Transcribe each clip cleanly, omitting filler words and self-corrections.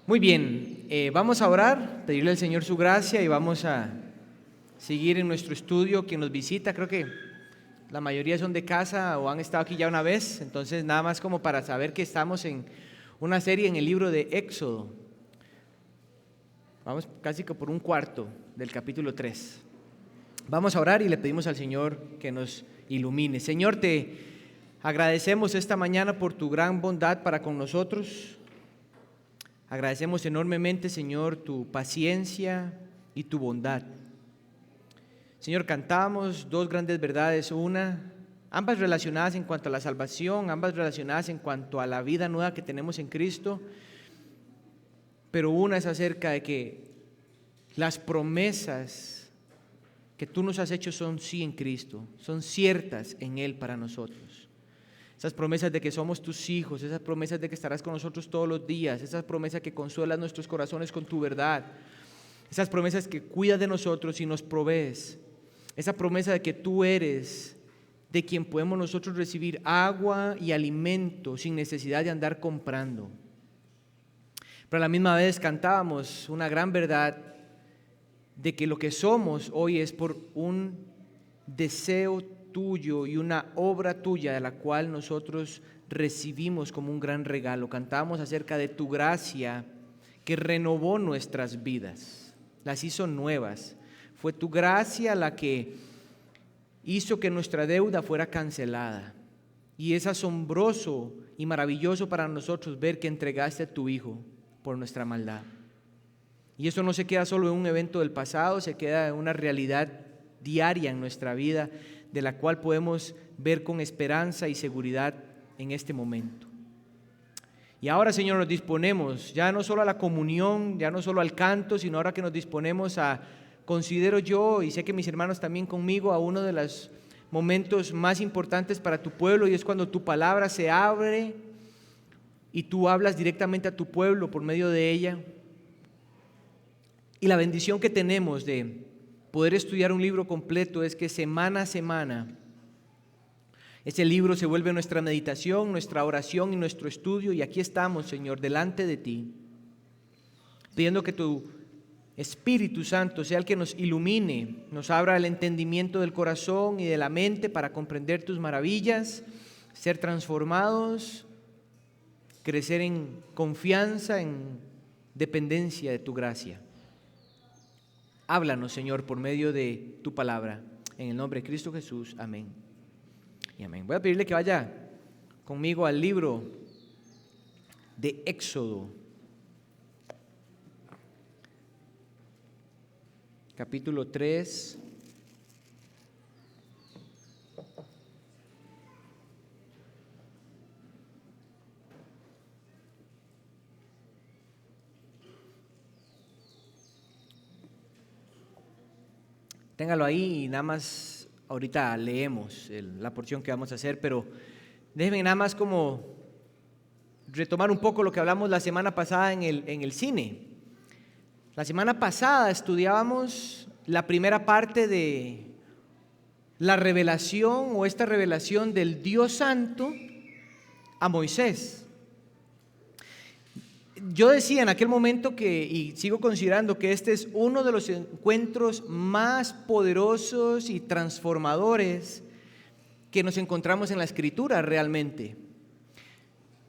Muy bien, vamos a orar, pedirle al Señor su gracia y vamos a seguir en nuestro estudio. Quien nos visita, creo que la mayoría son de casa o han estado aquí ya una vez, entonces nada más como para saber que estamos en una serie en el libro de Éxodo. Vamos casi que por un cuarto del capítulo 3. Vamos a orar y le pedimos al Señor que nos ilumine. Señor, te agradecemos esta mañana por tu gran bondad para con nosotros. Agradecemos enormemente, Señor, tu paciencia y tu bondad. Señor, cantamos dos grandes verdades, ambas relacionadas en cuanto a la salvación, ambas relacionadas en cuanto a la vida nueva que tenemos en Cristo, pero una es acerca de que las promesas que tú nos has hecho son sí en Cristo, son ciertas en Él para nosotros. Esas promesas de que somos tus hijos, esas promesas de que estarás con nosotros todos los días, esas promesas que consuelas nuestros corazones con tu verdad, esas promesas que cuidas de nosotros y nos provees, esa promesa de que tú eres de quien podemos nosotros recibir agua y alimento sin necesidad de andar comprando. Pero a la misma vez cantábamos una gran verdad de que lo que somos hoy es por un deseo tuyo y una obra tuya de la cual nosotros recibimos como un gran regalo. Cantábamos acerca de tu gracia que renovó nuestras vidas, las hizo nuevas. Fue tu gracia la que hizo que nuestra deuda fuera cancelada. Y es asombroso y maravilloso para nosotros ver que entregaste a tu Hijo por nuestra maldad. Y eso no se queda solo en un evento del pasado, se queda en una realidad diaria en nuestra vida, de la cual podemos ver con esperanza y seguridad en este momento. Y ahora, Señor, nos disponemos ya no solo a la comunión, ya no solo al canto, sino ahora que nos disponemos a, considero yo, y sé que mis hermanos también conmigo, a uno de los momentos más importantes para tu pueblo, y es cuando tu palabra se abre y tú hablas directamente a tu pueblo por medio de ella. Y la bendición que tenemos de poder estudiar un libro completo es que semana a semana ese libro se vuelve nuestra meditación, nuestra oración y nuestro estudio. Y aquí estamos, Señor, delante de ti, pidiendo que tu Espíritu Santo sea el que nos ilumine, nos abra el entendimiento del corazón y de la mente para comprender tus maravillas, ser transformados, crecer en confianza, en dependencia de tu gracia. Háblanos, Señor, por medio de tu palabra. En el nombre de Cristo Jesús. Amén. Y amén. Voy a pedirle que vaya conmigo al libro de Éxodo, capítulo 3. Téngalo ahí y nada más ahorita leemos la porción que vamos a hacer, pero déjenme nada más como retomar un poco lo que hablamos la semana pasada en el cine. La semana pasada estudiábamos la primera parte de la revelación o esta revelación del Dios Santo a Moisés. Yo decía en aquel momento y sigo considerando que este es uno de los encuentros más poderosos y transformadores que nos encontramos en la Escritura realmente.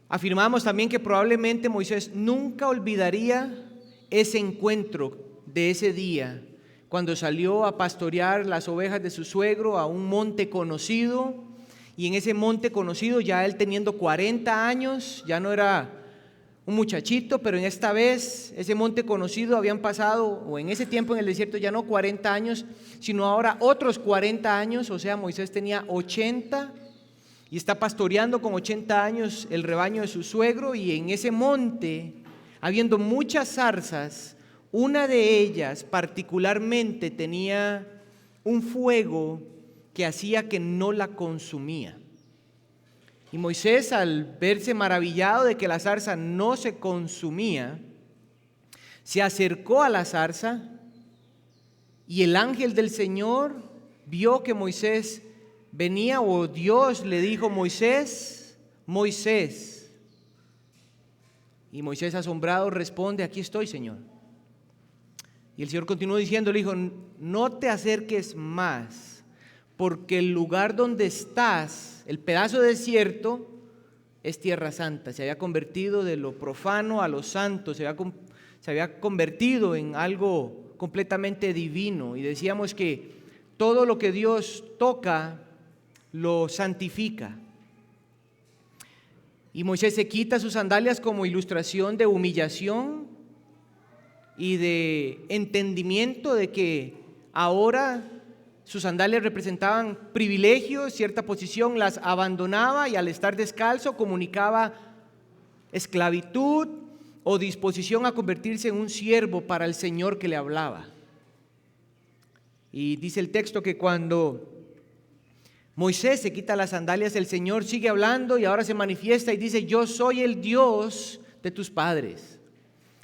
Afirmamos también que probablemente Moisés nunca olvidaría ese encuentro de ese día, cuando salió a pastorear las ovejas de su suegro a un monte conocido, y en ese monte conocido, ya él teniendo 40 años, ya no era un muchachito, pero en esta vez, ese monte conocido habían pasado, o en ese tiempo en el desierto ya no 40 años, sino ahora otros 40 años, o sea, Moisés tenía 80 y está pastoreando con 80 años el rebaño de su suegro, y en ese monte, habiendo muchas zarzas, una de ellas particularmente tenía un fuego que hacía que no la consumía. Y Moisés, al verse maravillado de que la zarza no se consumía, se acercó a la zarza, y el ángel del Señor vio que Moisés venía, o Dios le dijo: Moisés, Moisés. Y Moisés, asombrado, responde: aquí estoy, Señor. Y el Señor continuó diciendo, le dijo: no te acerques más, porque el lugar donde estás, el pedazo de desierto, es tierra santa. Se había convertido de lo profano a lo santo, se había convertido en algo completamente divino. Y decíamos que todo lo que Dios toca lo santifica. Y Moisés se quita sus sandalias como ilustración de humillación y de entendimiento de que ahora sus sandalias representaban privilegios, cierta posición, las abandonaba, y al estar descalzo comunicaba esclavitud o disposición a convertirse en un siervo para el Señor que le hablaba. Y dice el texto que cuando Moisés se quita las sandalias, el Señor sigue hablando y ahora se manifiesta y dice: yo soy el Dios de tus padres,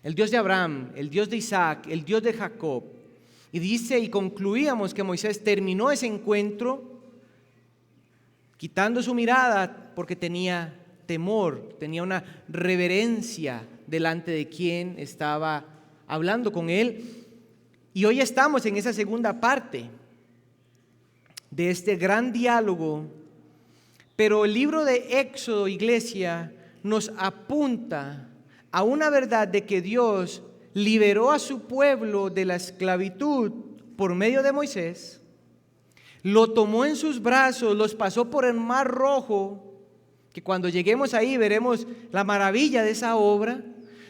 el Dios de Abraham, el Dios de Isaac, el Dios de Jacob. Y dice, y concluíamos que Moisés terminó ese encuentro quitando su mirada porque tenía temor, tenía una reverencia delante de quien estaba hablando con él. Y hoy estamos en esa segunda parte de este gran diálogo, pero el libro de Éxodo, iglesia, nos apunta a una verdad de que Dios liberó a su pueblo de la esclavitud por medio de Moisés, lo tomó en sus brazos, los pasó por el Mar Rojo, que cuando lleguemos ahí veremos la maravilla de esa obra.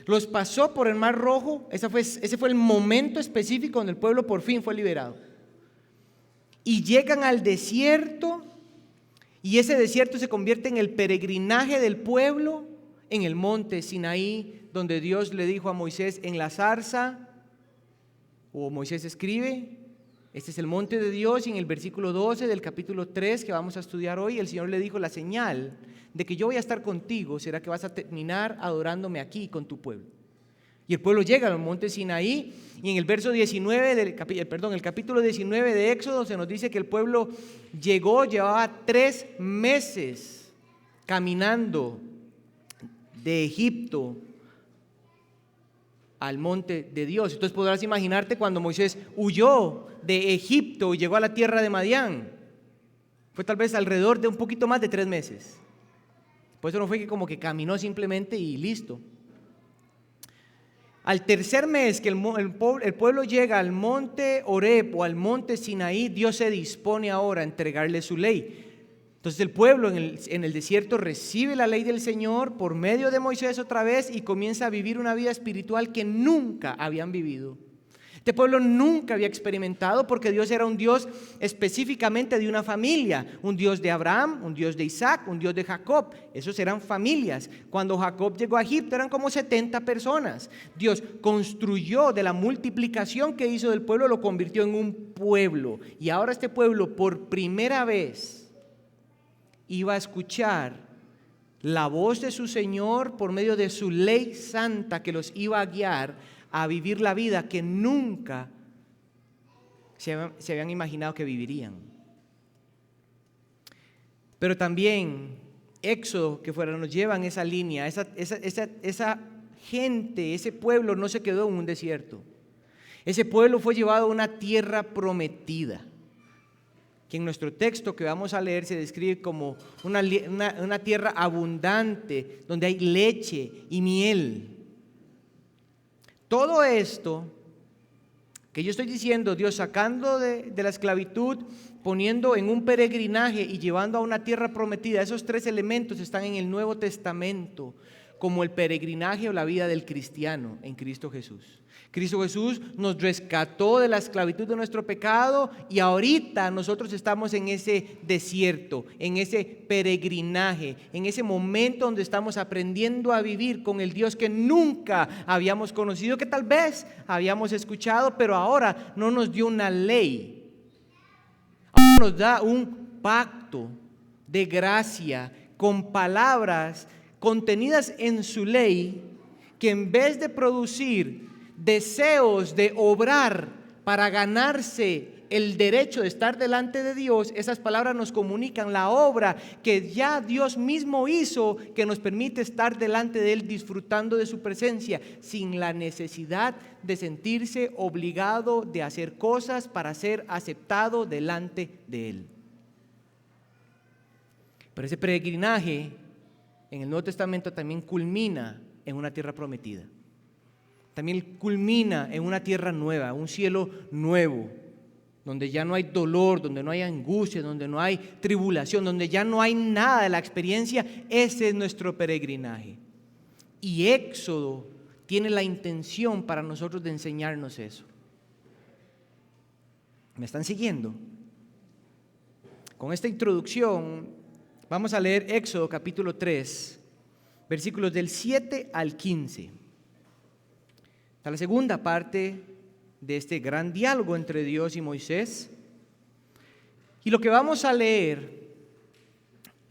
Los pasó por el Mar Rojo, ese fue el momento específico donde el pueblo por fin fue liberado. Y llegan al desierto, y ese desierto se convierte en el peregrinaje del pueblo en el monte Sinaí, donde Dios le dijo a Moisés en la zarza, o Moisés escribe: este es el monte de Dios, y en el versículo 12 del capítulo 3 que vamos a estudiar hoy, el Señor le dijo: la señal de que yo voy a estar contigo será que vas a terminar adorándome aquí con tu pueblo. Y el pueblo llega al monte Sinaí, y en el verso 19 el capítulo 19 de Éxodo se nos dice que el pueblo llevaba 3 meses caminando de Egipto al monte de Dios. Entonces podrás imaginarte cuando Moisés huyó de Egipto y llegó a la tierra de Madián. Fue tal vez alrededor de un poquito más de 3 meses. Por eso no fue que como que caminó simplemente y listo. Al tercer mes que el pueblo llega al monte Horeb o al monte Sinaí, Dios se dispone ahora a entregarle su ley. Entonces el pueblo en el desierto recibe la ley del Señor por medio de Moisés otra vez y comienza a vivir una vida espiritual que nunca habían vivido. Este pueblo nunca había experimentado, porque Dios era un Dios específicamente de una familia, un Dios de Abraham, un Dios de Isaac, un Dios de Jacob. Esos eran familias. Cuando Jacob llegó a Egipto eran como 70 personas. Dios construyó de la multiplicación que hizo del pueblo, lo convirtió en un pueblo. Y ahora este pueblo por primera vez iba a escuchar la voz de su Señor por medio de su ley santa que los iba a guiar a vivir la vida que nunca se habían imaginado que vivirían. Pero también Éxodo, que fuera, nos lleva en esa línea. Esa gente, ese pueblo no se quedó en un desierto. Ese pueblo fue llevado a una tierra prometida, que en nuestro texto que vamos a leer se describe como una tierra abundante, donde hay leche y miel. Todo esto que yo estoy diciendo, Dios sacando de la esclavitud, poniendo en un peregrinaje y llevando a una tierra prometida, esos 3 elementos están en el Nuevo Testamento como el peregrinaje o la vida del cristiano en Cristo Jesús. Cristo Jesús nos rescató de la esclavitud de nuestro pecado y ahorita nosotros estamos en ese desierto, en ese peregrinaje, en ese momento donde estamos aprendiendo a vivir con el Dios que nunca habíamos conocido, que tal vez habíamos escuchado, pero ahora no nos dio una ley, ahora nos da un pacto de gracia con palabras contenidas en su ley, que en vez de producir deseos de obrar para ganarse el derecho de estar delante de Dios, esas palabras nos comunican la obra que ya Dios mismo hizo, que nos permite estar delante de Él disfrutando de su presencia, sin la necesidad de sentirse obligado de hacer cosas para ser aceptado delante de Él. Pero ese peregrinaje en el Nuevo Testamento también culmina en una tierra prometida. También culmina en una tierra nueva, un cielo nuevo, donde ya no hay dolor, donde no hay angustia, donde no hay tribulación, donde ya no hay nada de la experiencia. Ese es nuestro peregrinaje. Y Éxodo tiene la intención para nosotros de enseñarnos eso. ¿Me están siguiendo? Con esta introducción vamos a leer Éxodo capítulo 3, versículos del 7 al 15. Está la segunda parte de este gran diálogo entre Dios y Moisés. Y lo que vamos a leer,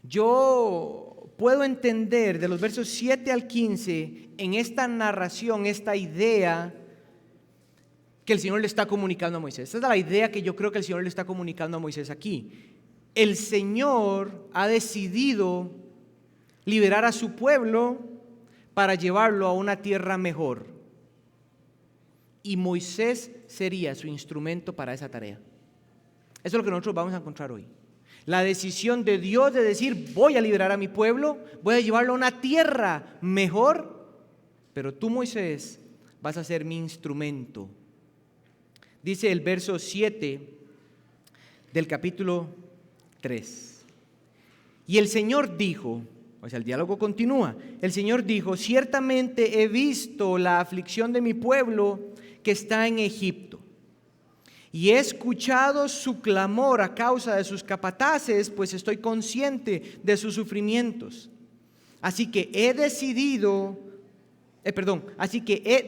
yo puedo entender de los versos 7 al 15 en esta narración, esta idea que el Señor le está comunicando a Moisés. Esta es la idea que yo creo que el Señor le está comunicando a Moisés aquí. El Señor ha decidido liberar a su pueblo para llevarlo a una tierra mejor. Y Moisés sería su instrumento para esa tarea. Eso es lo que nosotros vamos a encontrar hoy. La decisión de Dios de decir: voy a liberar a mi pueblo, voy a llevarlo a una tierra mejor, pero tú, Moisés, vas a ser mi instrumento. Dice el verso 7 del capítulo 3. Y el Señor dijo, o sea, el diálogo continúa. El Señor dijo: ciertamente he visto la aflicción de mi pueblo que está en Egipto, y he escuchado su clamor a causa de sus capataces, pues estoy consciente de sus sufrimientos. Así que he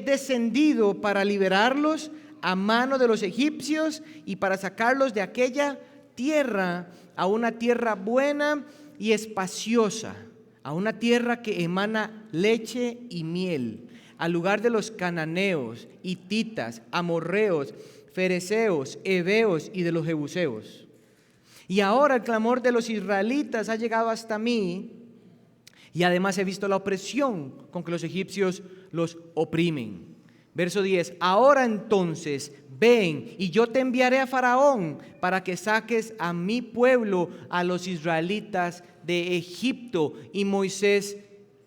descendido para liberarlos a mano de los egipcios y para sacarlos de aquella tierra a una tierra buena y espaciosa, a una tierra que emana leche y miel, al lugar de los cananeos, hititas, amorreos, fereceos, heveos y de los jebuseos. Y ahora el clamor de los israelitas ha llegado hasta mí, y además he visto la opresión con que los egipcios los oprimen. Verso 10: ahora entonces ven, y yo te enviaré a Faraón para que saques a mi pueblo, a los israelitas de Egipto. Y Moisés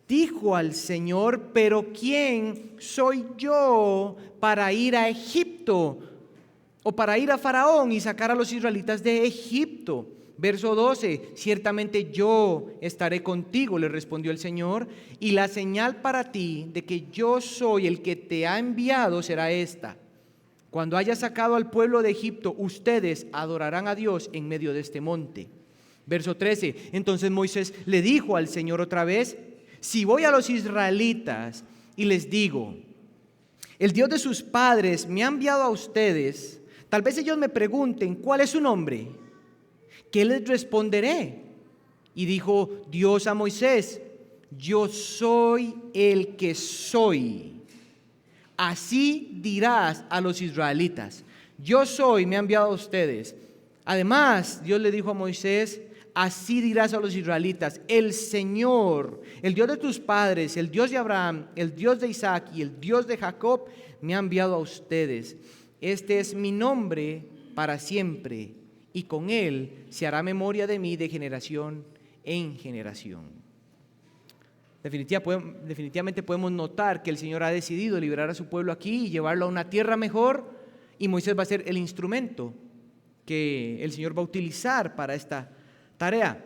dijo al Señor: pero ¿quién soy yo para ir a Egipto, o para ir a Faraón y sacar a los israelitas de Egipto? Verso 12: ciertamente yo estaré contigo, le respondió el Señor, y la señal para ti de que yo soy el que te ha enviado será esta: cuando haya sacado al pueblo de Egipto, ustedes adorarán a Dios en medio de este monte. Verso 13: entonces Moisés le dijo al Señor otra vez: si voy a los israelitas y les digo, el Dios de sus padres me ha enviado a ustedes, tal vez ellos me pregunten, ¿cuál es su nombre? ¿Qué les responderé? Y dijo Dios a Moisés: yo soy el que soy. Así dirás a los israelitas: yo soy, me ha enviado a ustedes. Además, Dios le dijo a Moisés: así dirás a los israelitas: el Señor, el Dios de tus padres, el Dios de Abraham, el Dios de Isaac y el Dios de Jacob, me ha enviado a ustedes. Este es mi nombre para siempre, y con él se hará memoria de mí de generación en generación. Definitivamente podemos notar que el Señor ha decidido liberar a su pueblo aquí y llevarlo a una tierra mejor, y Moisés va a ser el instrumento que el Señor va a utilizar para esta tarea.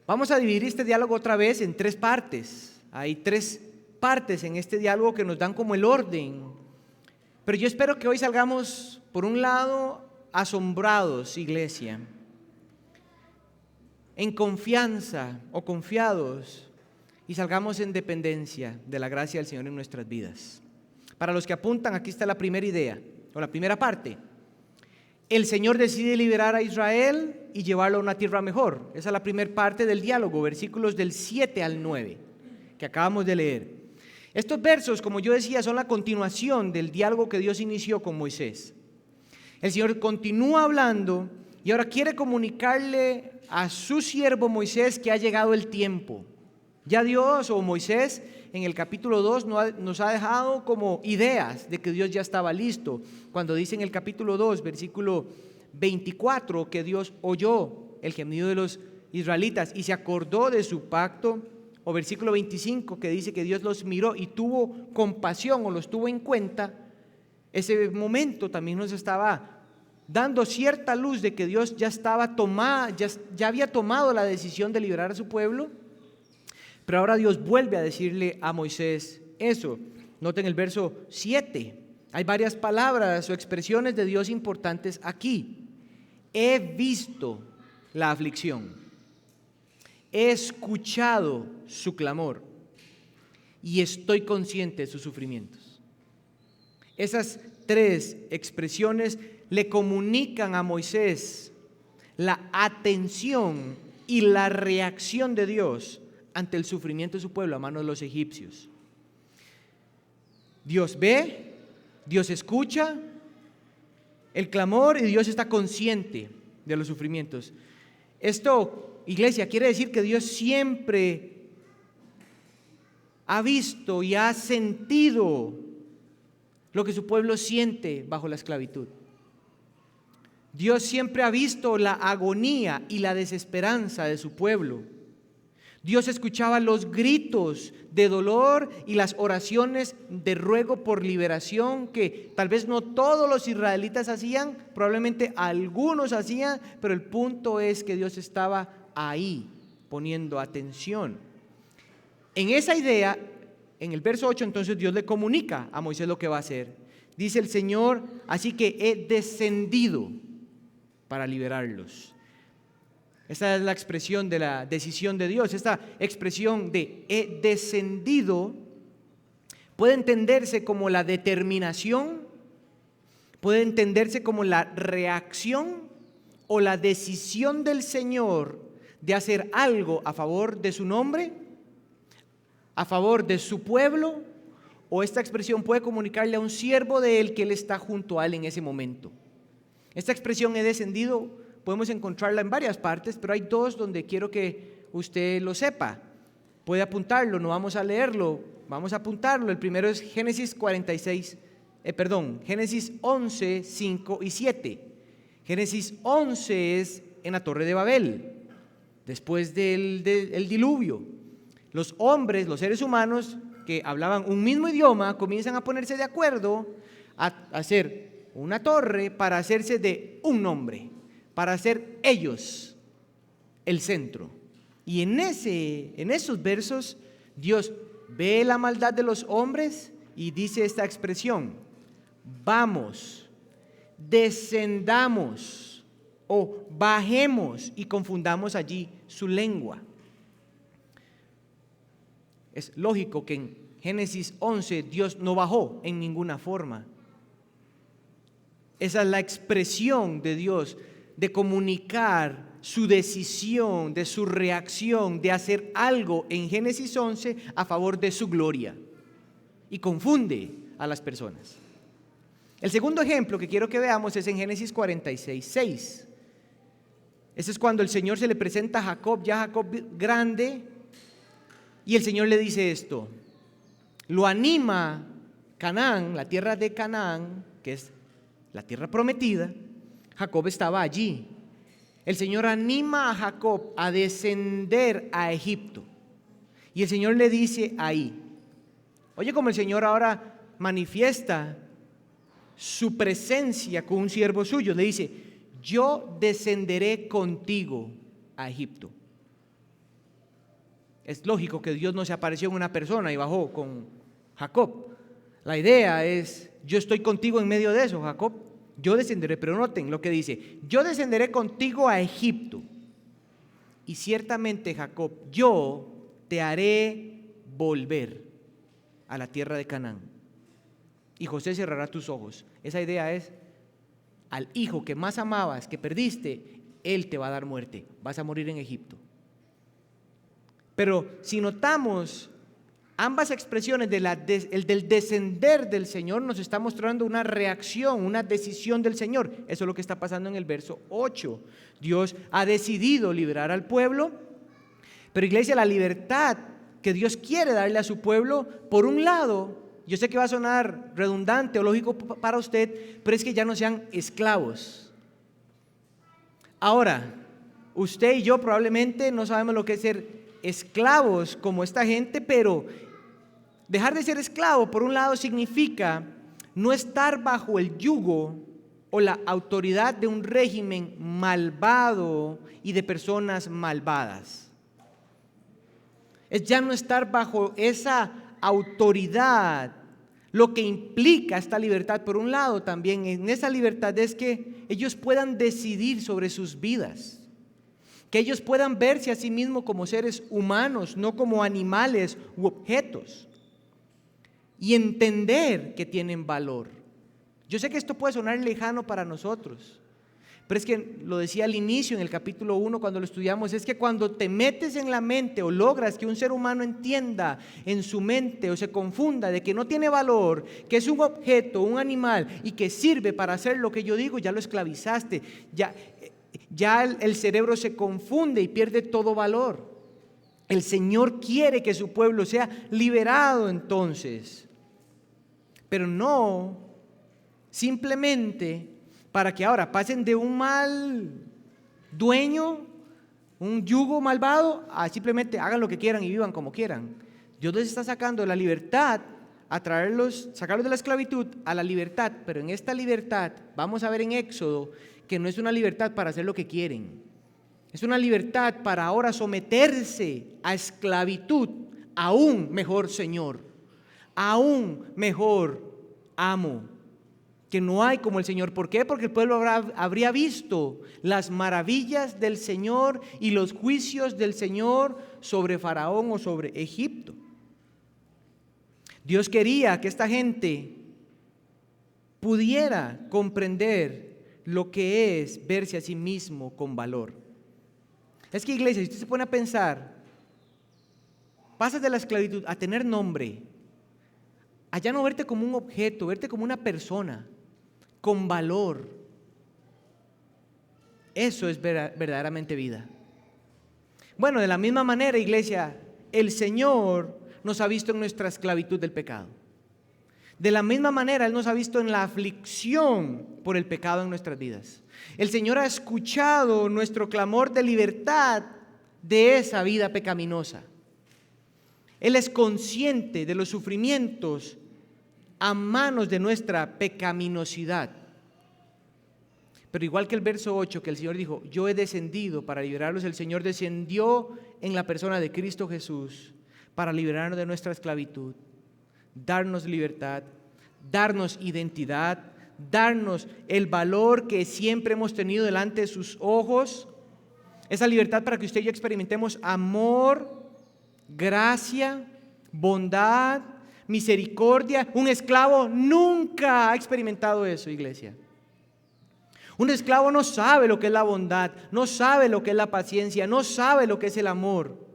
Vamos a dividir este diálogo otra vez en tres partes. Hay tres partes en este diálogo que nos dan como el orden. Pero yo espero que hoy salgamos, por un lado, asombrados, iglesia, en confianza o confiados, y salgamos en dependencia de la gracia del Señor en nuestras vidas. Para los que apuntan, aquí está la primera idea, o la primera parte. El Señor decide liberar a Israel y llevarlo a una tierra mejor. Esa es la primera parte del diálogo, versículos del 7 al 9, que acabamos de leer. Estos versos, como yo decía, son la continuación del diálogo que Dios inició con Moisés. El Señor continúa hablando y ahora quiere comunicarle a su siervo Moisés que ha llegado el tiempo. Ya Dios o Moisés en el capítulo 2 nos ha dejado como ideas de que Dios ya estaba listo. Cuando dice en el capítulo 2, versículo 24, que Dios oyó el gemido de los israelitas y se acordó de su pacto. O versículo 25 que dice que Dios los miró y tuvo compasión o los tuvo en cuenta. Ese momento también nos estaba dando cierta luz de que Dios ya había tomado la decisión de liberar a su pueblo. Pero ahora Dios vuelve a decirle a Moisés eso. Noten el verso 7. Hay varias palabras o expresiones de Dios importantes aquí. He visto la aflicción. He escuchado su clamor y estoy consciente de sus sufrimientos. Esas tres expresiones le comunican a Moisés la atención y la reacción de Dios ante el sufrimiento de su pueblo a manos de los egipcios. Dios ve, Dios escucha el clamor y Dios está consciente de los sufrimientos. Esto, iglesia, quiere decir que Dios siempre ha visto y ha sentido lo que su pueblo siente bajo la esclavitud. Dios siempre ha visto la agonía y la desesperanza de su pueblo. Dios escuchaba los gritos de dolor y las oraciones de ruego por liberación que tal vez no todos los israelitas hacían, probablemente algunos hacían, pero el punto es que Dios estaba ahí poniendo atención. En esa idea, en el verso 8, entonces Dios le comunica a Moisés lo que va a hacer. Dice el Señor, así que he descendido para liberarlos. Esta es la expresión de la decisión de Dios. Esta expresión de he descendido puede entenderse como la determinación, puede entenderse como la reacción o la decisión del Señor de hacer algo a favor de su nombre, a favor de su pueblo, o esta expresión puede comunicarle a un siervo de Él que Él está junto a Él en ese momento. Esta expresión he descendido podemos encontrarla en varias partes, pero hay dos donde quiero que usted lo sepa. Puede apuntarlo, no vamos a leerlo, vamos a apuntarlo. El primero es Génesis 11, 5 y 7. Génesis 11 es en la Torre de Babel, después del diluvio. Los hombres, los seres humanos que hablaban un mismo idioma, comienzan a ponerse de acuerdo a hacer una torre para hacerse de un nombre, para ser ellos el centro. Y en esos versos Dios ve la maldad de los hombres y dice esta expresión: vamos, descendamos o bajemos y confundamos allí su lengua. Es lógico que en Génesis 11 Dios no bajó en ninguna forma. Esa es la expresión de Dios de comunicar su decisión, de su reacción, de hacer algo en Génesis 11 a favor de su gloria, y confunde a las personas. El segundo ejemplo que quiero que veamos es en Génesis 46, 6. Ese es cuando el Señor se le presenta a Jacob, ya Jacob grande, y el Señor le dice esto. Lo anima Canaán, la tierra de Canaán, que es la tierra prometida. Jacob estaba allí. El Señor anima a Jacob a descender a Egipto. Y el Señor le dice ahí, oye, como el Señor ahora manifiesta su presencia con un siervo suyo, le dice, yo descenderé contigo a Egipto. Es lógico que Dios no se apareció en una persona y bajó con Jacob. La idea es, yo estoy contigo en medio de eso, Jacob. Yo descenderé, pero noten lo que dice, yo descenderé contigo a Egipto. Y ciertamente, Jacob, yo te haré volver a la tierra de Canaán. Y José cerrará tus ojos. Esa idea es, al hijo que más amabas, que perdiste, él te va a dar muerte. Vas a morir en Egipto. Pero si notamos ambas expresiones el del descender del Señor nos está mostrando una reacción, una decisión del Señor. Eso es lo que está pasando en el verso 8. Dios ha decidido liberar al pueblo, pero iglesia, la libertad que Dios quiere darle a su pueblo, por un lado, yo sé que va a sonar redundante o lógico para usted, pero es que ya no sean esclavos. Ahora, usted y yo probablemente no sabemos lo que es ser esclavos como esta gente, pero dejar de ser esclavo, por un lado, significa no estar bajo el yugo o la autoridad de un régimen malvado y de personas malvadas. Es ya no estar bajo esa autoridad. Lo que implica esta libertad, por un lado, también en esa libertad es que ellos puedan decidir sobre sus vidas, que ellos puedan verse a sí mismos como seres humanos, no como animales u objetos, y entender que tienen valor. Yo sé que esto puede sonar lejano para nosotros, pero es que lo decía al inicio en el capítulo 1 cuando lo estudiamos, es que cuando te metes en la mente o logras que un ser humano entienda en su mente o se confunda de que no tiene valor, que es un objeto, un animal y que sirve para hacer lo que yo digo, ya lo esclavizaste, ya el cerebro se confunde y pierde todo valor. El Señor quiere que su pueblo sea liberado entonces, pero no simplemente para que ahora pasen de un mal dueño, un yugo malvado, a simplemente hagan lo que quieran y vivan como quieran. Dios les está sacando de la libertad, sacarlos de la esclavitud a la libertad, pero en esta libertad, vamos a ver en Éxodo, que no es una libertad para hacer lo que quieren. Es una libertad para ahora someterse a esclavitud a un mejor Señor, a un mejor amo, que no hay como el Señor. ¿Por qué? Porque el pueblo habría visto las maravillas del Señor y los juicios del Señor sobre Faraón o sobre Egipto. Dios quería que esta gente pudiera comprender lo que es verse a sí mismo con valor. Es que, iglesia, si usted se pone a pensar, pasas de la esclavitud a tener nombre, a ya no verte como un objeto, verte como una persona con valor. Eso es verdaderamente vida. Bueno, de la misma manera, iglesia, el Señor nos ha visto en nuestra esclavitud del pecado. De la misma manera, Él nos ha visto en la aflicción por el pecado en nuestras vidas. El Señor ha escuchado nuestro clamor de libertad de esa vida pecaminosa. Él es consciente de los sufrimientos a manos de nuestra pecaminosidad. Pero igual que el verso 8, que el Señor dijo, yo he descendido para liberarlos, el Señor descendió en la persona de Cristo Jesús para liberarnos de nuestra esclavitud, darnos libertad, darnos identidad, darnos el valor que siempre hemos tenido delante de sus ojos, esa libertad para que usted y yo experimentemos amor, gracia, bondad, misericordia. Un esclavo nunca ha experimentado eso, iglesia. Un esclavo no sabe lo que es la bondad, no sabe lo que es la paciencia, no sabe lo que es el amor.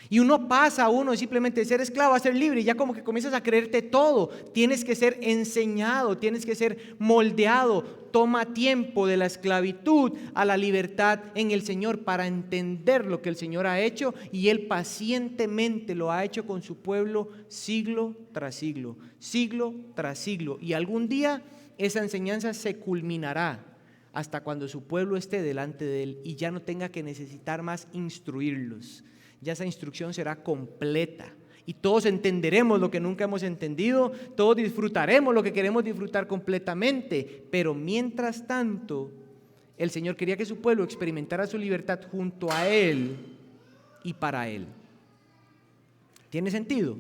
Y uno pasa simplemente de ser esclavo a ser libre y ya como que comienzas a creerte todo. Tienes que ser enseñado, tienes que ser moldeado. Toma tiempo de la esclavitud a la libertad en el Señor para entender lo que el Señor ha hecho, y Él pacientemente lo ha hecho con su pueblo siglo tras siglo, siglo tras siglo. Y algún día esa enseñanza se culminará hasta cuando su pueblo esté delante de Él y ya no tenga que necesitar más instruirlos. Ya esa instrucción será completa y todos entenderemos lo que nunca hemos entendido, todos disfrutaremos lo que queremos disfrutar completamente, pero mientras tanto el Señor quería que su pueblo experimentara su libertad junto a Él y para Él. ¿Tiene sentido?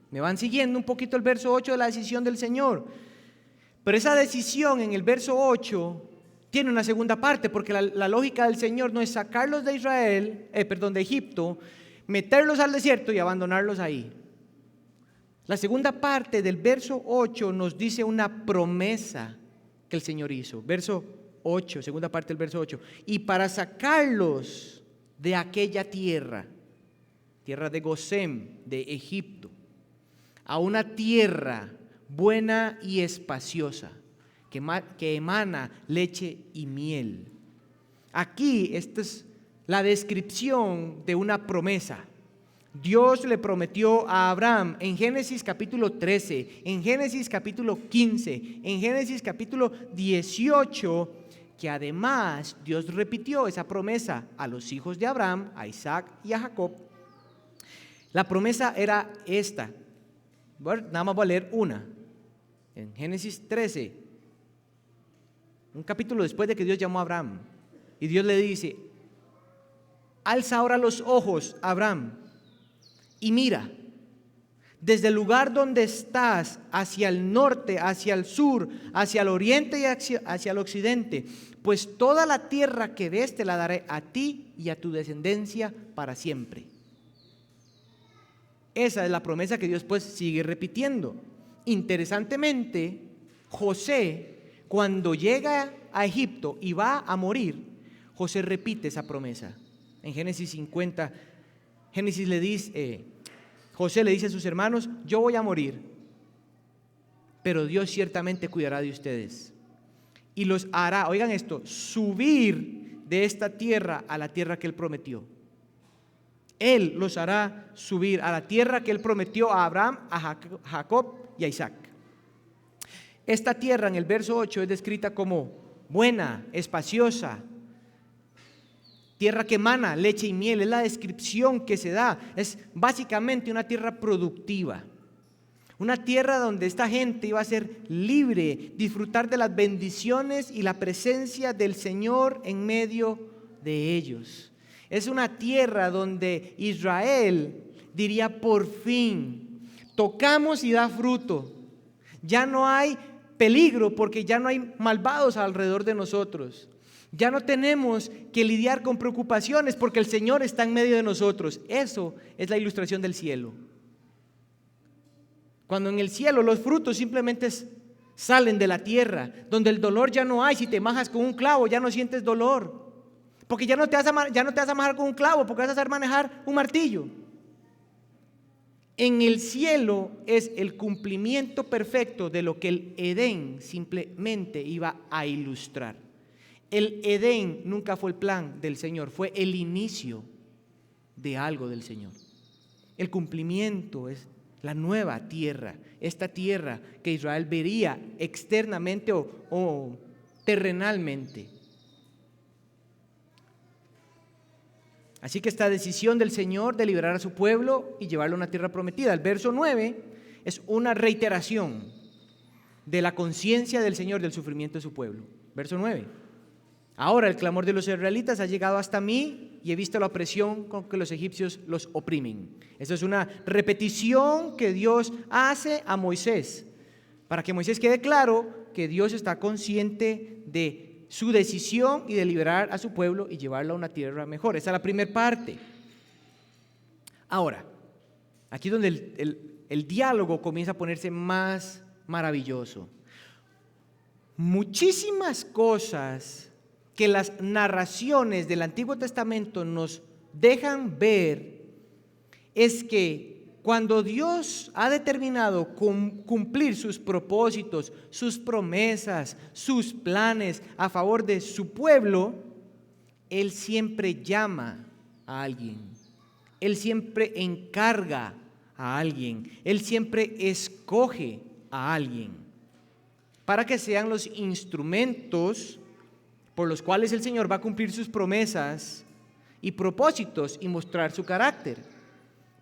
¿Me van siguiendo un poquito el verso 8 de la decisión del Señor? Pero esa decisión en el verso 8 tiene una segunda parte, porque la lógica del Señor no es sacarlos de de Egipto, meterlos al desierto y abandonarlos ahí. La segunda parte del verso 8 nos dice una promesa que el Señor hizo. Verso 8, segunda parte del verso 8. Y para sacarlos de aquella tierra de Gosén, de Egipto. a una tierra buena y espaciosa, que emana leche y miel. Aquí esta es la descripción de una promesa. Dios le prometió a Abraham en Génesis capítulo 13, en Génesis capítulo 15, en Génesis capítulo 18, que además Dios repitió esa promesa a los hijos de Abraham, a Isaac y a Jacob. La promesa era esta. Bueno, nada más voy a leer una. En Génesis 13, un capítulo después de que Dios llamó a Abraham, y Dios le dice: alza ahora los ojos, Abraham, y mira desde el lugar donde estás hacia el norte, hacia el sur, hacia el oriente y hacia el occidente, pues toda la tierra que ves te la daré a ti y a tu descendencia para siempre. Esa es la promesa que Dios pues sigue repitiendo. Interesantemente, José, cuando llega a Egipto y va a morir, José repite esa promesa. En Génesis 50, José le dice a sus hermanos: yo voy a morir, pero Dios ciertamente cuidará de ustedes y los hará, oigan esto, subir de esta tierra a la tierra que Él prometió. Él los hará subir a la tierra que Él prometió a Abraham, a Jacob y a Isaac. Esta tierra en el verso 8 es descrita como buena, espaciosa, tierra que emana leche y miel. Es la descripción que se da. Es básicamente una tierra productiva, una tierra donde esta gente iba a ser libre, disfrutar de las bendiciones y la presencia del Señor en medio de ellos. Es una tierra donde Israel diría: por fin, tocamos y da fruto. Ya no hay peligro porque ya no hay malvados alrededor de nosotros. Ya no tenemos que lidiar con preocupaciones porque el Señor está en medio de nosotros. Eso es la ilustración del cielo. Cuando en el cielo los frutos simplemente salen de la tierra, donde el dolor ya no hay. Si te majas con un clavo ya no sientes dolor, porque ya no te vas a majar con un clavo, porque vas a saber manejar un martillo. En el cielo es el cumplimiento perfecto de lo que el Edén simplemente iba a ilustrar. El Edén nunca fue el plan del Señor, fue el inicio de algo del Señor. El cumplimiento es la nueva tierra, esta tierra que Israel vería externamente o terrenalmente. Así que esta decisión del Señor de liberar a su pueblo y llevarlo a una tierra prometida. El verso 9 es una reiteración de la conciencia del Señor del sufrimiento de su pueblo. Verso 9. Ahora el clamor de los israelitas ha llegado hasta mí y he visto la opresión con que los egipcios los oprimen. Esto es una repetición que Dios hace a Moisés, para que Moisés quede claro que Dios está consciente de su decisión y de liberar a su pueblo y llevarlo a una tierra mejor. Esa es la primera parte. Ahora, aquí es donde el diálogo comienza a ponerse más maravilloso. Muchísimas cosas que las narraciones del Antiguo Testamento nos dejan ver es que cuando Dios ha determinado cumplir sus propósitos, sus promesas, sus planes a favor de su pueblo, Él siempre llama a alguien, Él siempre encarga a alguien, Él siempre escoge a alguien para que sean los instrumentos por los cuales el Señor va a cumplir sus promesas y propósitos y mostrar su carácter.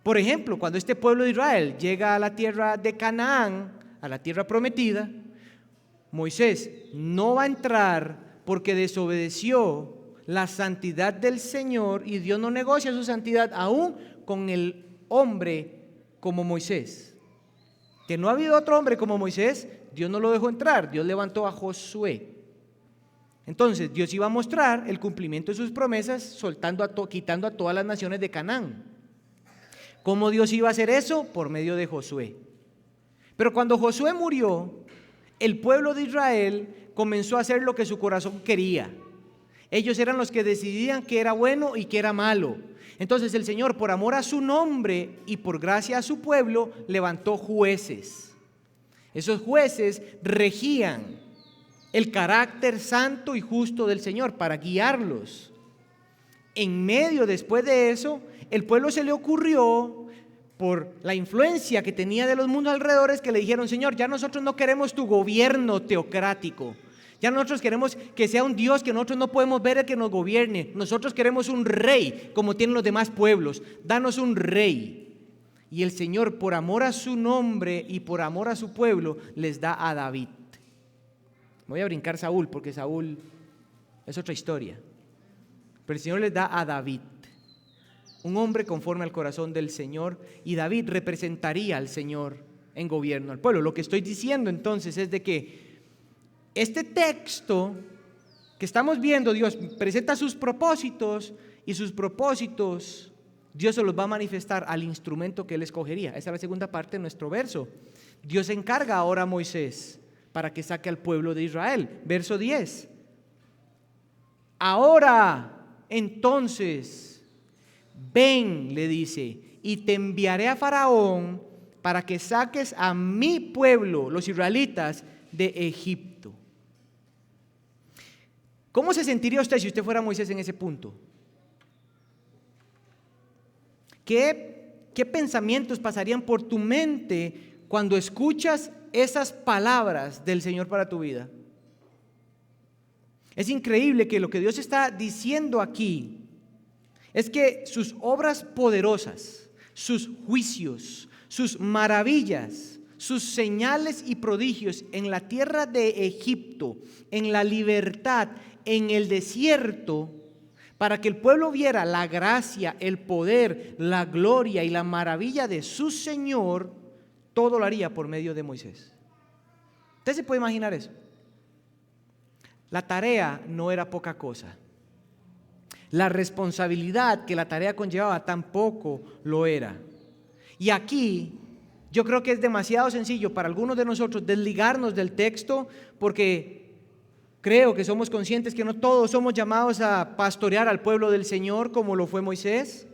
Por ejemplo, cuando este pueblo de Israel llega a la tierra de Canaán, a la tierra prometida, Moisés no va a entrar porque desobedeció la santidad del Señor, y Dios no negocia su santidad aún con el hombre como Moisés. Que no ha habido otro hombre como Moisés, Dios no lo dejó entrar. Dios levantó a Josué. Entonces Dios iba a mostrar el cumplimiento de sus promesas quitando a todas las naciones de Canaán. ¿Cómo Dios iba a hacer eso? Por medio de Josué. Pero cuando Josué murió, el pueblo de Israel comenzó a hacer lo que su corazón quería. Ellos eran los que decidían qué era bueno y qué era malo. Entonces el Señor, por amor a su nombre y por gracia a su pueblo, levantó jueces. Esos jueces regían el carácter santo y justo del Señor para guiarlos. En medio, después de eso, el pueblo se le ocurrió, por la influencia que tenía de los mundos alrededores, que le dijeron: Señor, ya nosotros no queremos tu gobierno teocrático. Ya nosotros queremos que sea un Dios que nosotros no podemos ver, el que nos gobierne. Nosotros queremos un rey como tienen los demás pueblos. Danos un rey. Y el Señor, por amor a su nombre y por amor a su pueblo, les da a David. Voy a brincar Saúl, porque Saúl es otra historia. Pero el Señor les da a David, un hombre conforme al corazón del Señor, y David representaría al Señor en gobierno al pueblo. Lo que estoy diciendo entonces es de que este texto que estamos viendo, Dios presenta sus propósitos, y sus propósitos Dios se los va a manifestar al instrumento que Él escogería. Esa es la segunda parte de nuestro verso. Dios encarga ahora a Moisés para que saque al pueblo de Israel. Verso 10. Ahora entonces, ven, le dice, y te enviaré a Faraón para que saques a mi pueblo, los israelitas, de Egipto. ¿Cómo se sentiría usted si usted fuera Moisés en ese punto? ¿Qué pensamientos pasarían por tu mente cuando escuchas esas palabras del Señor para tu vida? Es increíble que lo que Dios está diciendo aquí es que sus obras poderosas, sus juicios, sus maravillas, sus señales y prodigios en la tierra de Egipto, en la libertad, en el desierto, para que el pueblo viera la gracia, el poder, la gloria y la maravilla de su Señor, todo lo haría por medio de Moisés. ¿Usted se puede imaginar eso? La tarea no era poca cosa. La responsabilidad que la tarea conllevaba tampoco lo era. Y aquí yo creo que es demasiado sencillo para algunos de nosotros desligarnos del texto, porque creo que somos conscientes que no todos somos llamados a pastorear al pueblo del Señor como lo fue Moisés.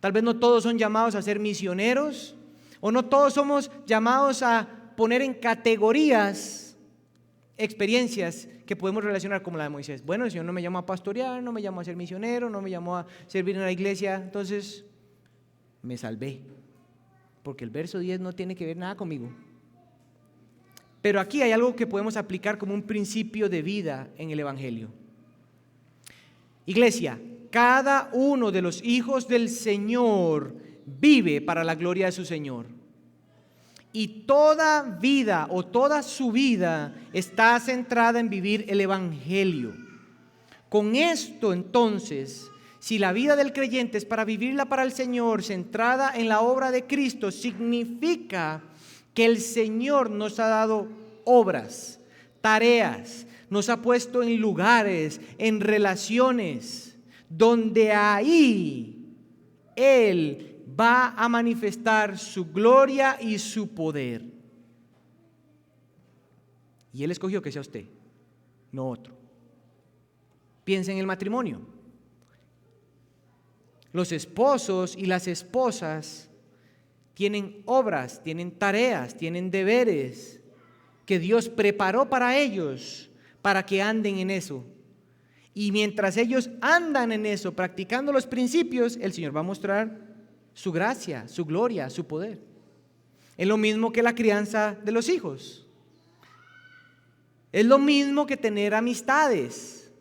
Tal vez no todos son llamados a ser misioneros, o no todos somos llamados a poner en categorías experiencias que podemos relacionar como la de Moisés. Bueno, el Señor no me llamó a pastorear, no me llamó a ser misionero, no me llamó a servir en la iglesia, entonces me salvé, porque el verso 10 no tiene que ver nada conmigo. Pero aquí hay algo que podemos aplicar como un principio de vida en el Evangelio. Iglesia, cada uno de los hijos del Señor vive para la gloria de su Señor. Y toda vida o toda su vida está centrada en vivir el Evangelio. Con esto entonces, si la vida del creyente es para vivirla para el Señor, centrada en la obra de Cristo, significa que el Señor nos ha dado obras, tareas, nos ha puesto en lugares, en relaciones, donde ahí Él va a manifestar su gloria y su poder. Y Él escogió que sea usted, no otro. Piensa en el matrimonio. Los esposos y las esposas tienen obras, tienen tareas, tienen deberes que Dios preparó para ellos, para que anden en eso. Y mientras ellos andan en eso, practicando los principios, el Señor va a mostrar su gracia, su gloria, su poder. Es lo mismo que la crianza de los hijos. Es lo mismo que tener amistades.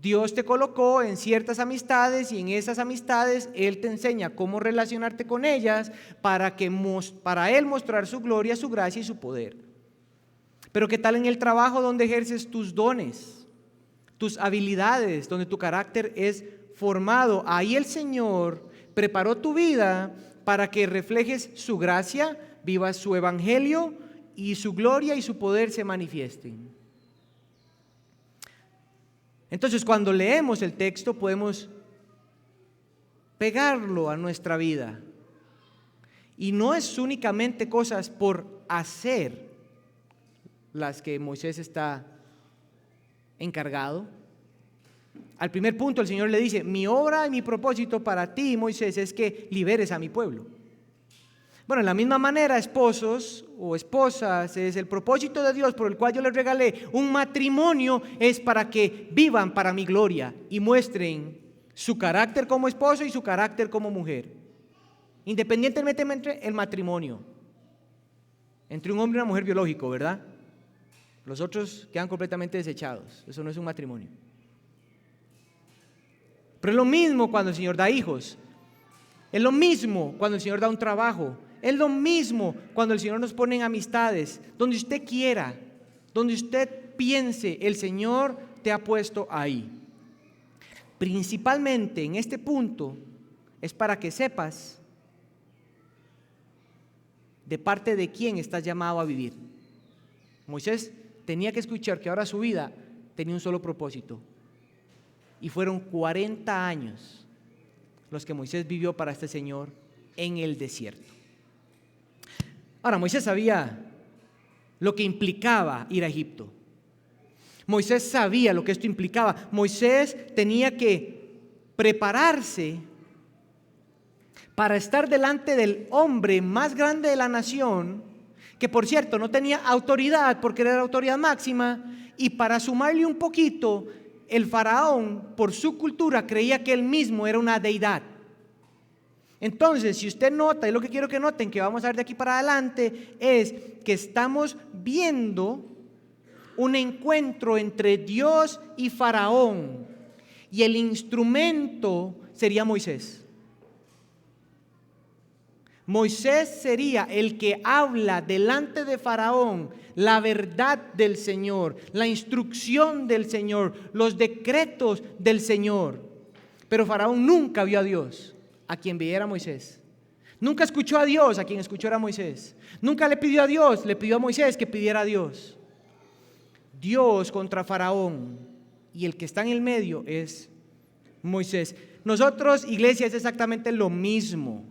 Dios te colocó en ciertas amistades y en esas amistades Él te enseña cómo relacionarte con ellas para Él mostrar su gloria, su gracia y su poder. Pero ¿qué tal en el trabajo donde ejerces tus dones, tus habilidades, donde tu carácter es formado? Ahí el Señor preparó tu vida para que reflejes su gracia, vivas su evangelio y su gloria y su poder se manifiesten. Entonces, cuando leemos el texto podemos pegarlo a nuestra vida. Y no es únicamente cosas por hacer las que Moisés está encargado. Al primer punto el Señor le dice: mi obra y mi propósito para ti, Moisés, es que liberes a mi pueblo. Bueno, de la misma manera, esposos o esposas, es el propósito de Dios por el cual yo les regalé un matrimonio, es para que vivan para mi gloria y muestren su carácter como esposo y su carácter como mujer, independientemente del matrimonio entre un hombre y una mujer biológico, ¿verdad? Los otros quedan completamente desechados. Eso no es un matrimonio. Pero es lo mismo cuando el Señor da hijos. Es lo mismo cuando el Señor da un trabajo. Es lo mismo cuando el Señor nos pone en amistades. Donde usted quiera, donde usted piense, el Señor te ha puesto ahí. Principalmente en este punto es para que sepas de parte de quién estás llamado a vivir. Moisés tenía que escuchar que ahora su vida tenía un solo propósito. Y fueron 40 años los que Moisés vivió para este Señor en el desierto. Ahora, Moisés sabía lo que implicaba ir a Egipto. Moisés sabía lo que esto implicaba. Moisés tenía que prepararse para estar delante del hombre más grande de la nación, que por cierto no tenía autoridad porque era la autoridad máxima, y para sumarle un poquito, el faraón, por su cultura, creía que él mismo era una deidad. Entonces, si usted nota, y lo que quiero que noten, que vamos a ver de aquí para adelante, es que estamos viendo un encuentro entre Dios y faraón, y el instrumento sería Moisés. Moisés sería el que habla delante de faraón la verdad del Señor, la instrucción del Señor, los decretos del Señor. Pero faraón nunca vio a Dios, a quien viera Moisés. Nunca escuchó a Dios, a quien escuchó era Moisés. Nunca le pidió a Dios, le pidió a Moisés que pidiera a Dios. Dios contra faraón, y el que está en el medio es Moisés. Nosotros, iglesia, es exactamente lo mismo.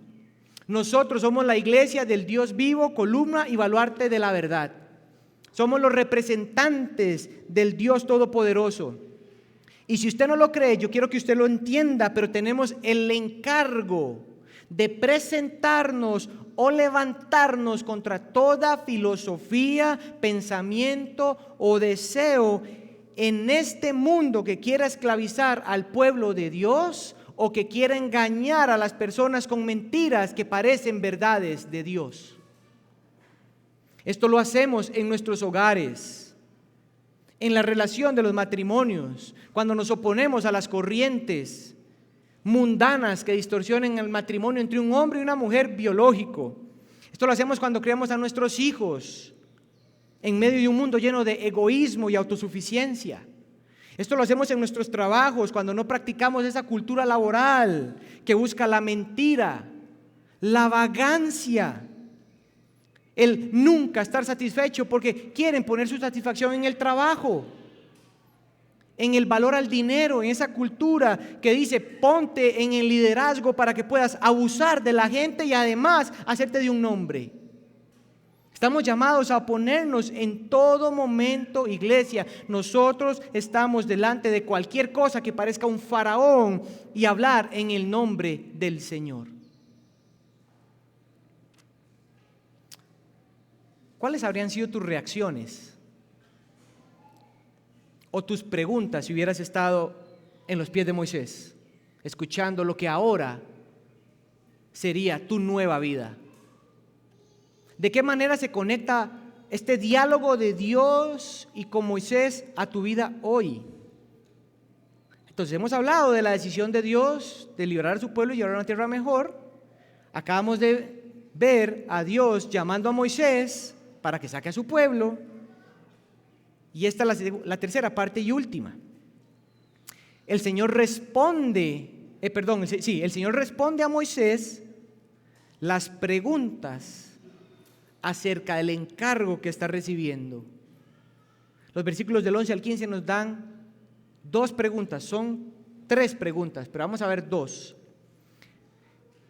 Nosotros somos la iglesia del Dios vivo, columna y baluarte de la verdad. Somos los representantes del Dios Todopoderoso. Y si usted no lo cree, yo quiero que usted lo entienda, pero tenemos el encargo de presentarnos o levantarnos contra toda filosofía, pensamiento o deseo en este mundo que quiera esclavizar al pueblo de Dios, o que quiera engañar a las personas con mentiras que parecen verdades de Dios. Esto lo hacemos en nuestros hogares, en la relación de los matrimonios, cuando nos oponemos a las corrientes mundanas que distorsionen el matrimonio entre un hombre y una mujer biológico. Esto lo hacemos cuando criamos a nuestros hijos en medio de un mundo lleno de egoísmo y autosuficiencia. Esto lo hacemos en nuestros trabajos, cuando no practicamos esa cultura laboral que busca la mentira, la vagancia, el nunca estar satisfecho porque quieren poner su satisfacción en el trabajo, en el valor al dinero, en esa cultura que dice ponte en el liderazgo para que puedas abusar de la gente y además hacerte de un nombre. Estamos llamados a oponernos en todo momento, iglesia. Nosotros estamos delante de cualquier cosa que parezca un faraón y hablar en el nombre del Señor. ¿Cuáles habrían sido tus reacciones o tus preguntas si hubieras estado en los pies de Moisés, escuchando lo que ahora sería tu nueva vida? ¿De qué manera se conecta este diálogo de Dios y con Moisés a tu vida hoy? Entonces hemos hablado de la decisión de Dios de liberar a su pueblo y llevar a una tierra mejor. Acabamos de ver a Dios llamando a Moisés para que saque a su pueblo. Y esta es la tercera parte y última. El Señor responde, el Señor responde a Moisés las preguntas acerca del encargo que está recibiendo. Los versículos del 11 al 15 nos dan dos preguntas, son tres preguntas, pero vamos a ver dos.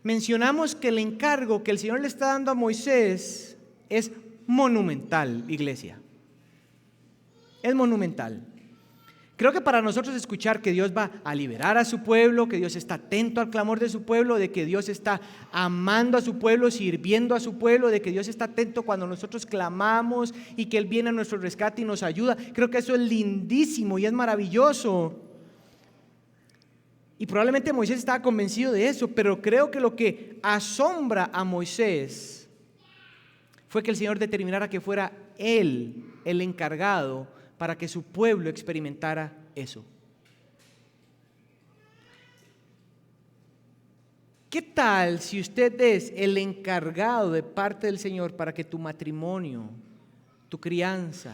Mencionamos que el encargo que el Señor le está dando a Moisés es monumental, iglesia. Es monumental. Creo que para nosotros escuchar que Dios va a liberar a su pueblo, que Dios está atento al clamor de su pueblo, de que Dios está amando a su pueblo, sirviendo a su pueblo, de que Dios está atento cuando nosotros clamamos y que Él viene a nuestro rescate y nos ayuda, creo que eso es lindísimo y es maravilloso. Y probablemente Moisés estaba convencido de eso, pero creo que lo que asombra a Moisés fue que el Señor determinara que fuera Él el encargado para que su pueblo experimentara eso. ¿Qué tal si usted es el encargado de parte del Señor para que tu matrimonio, tu crianza,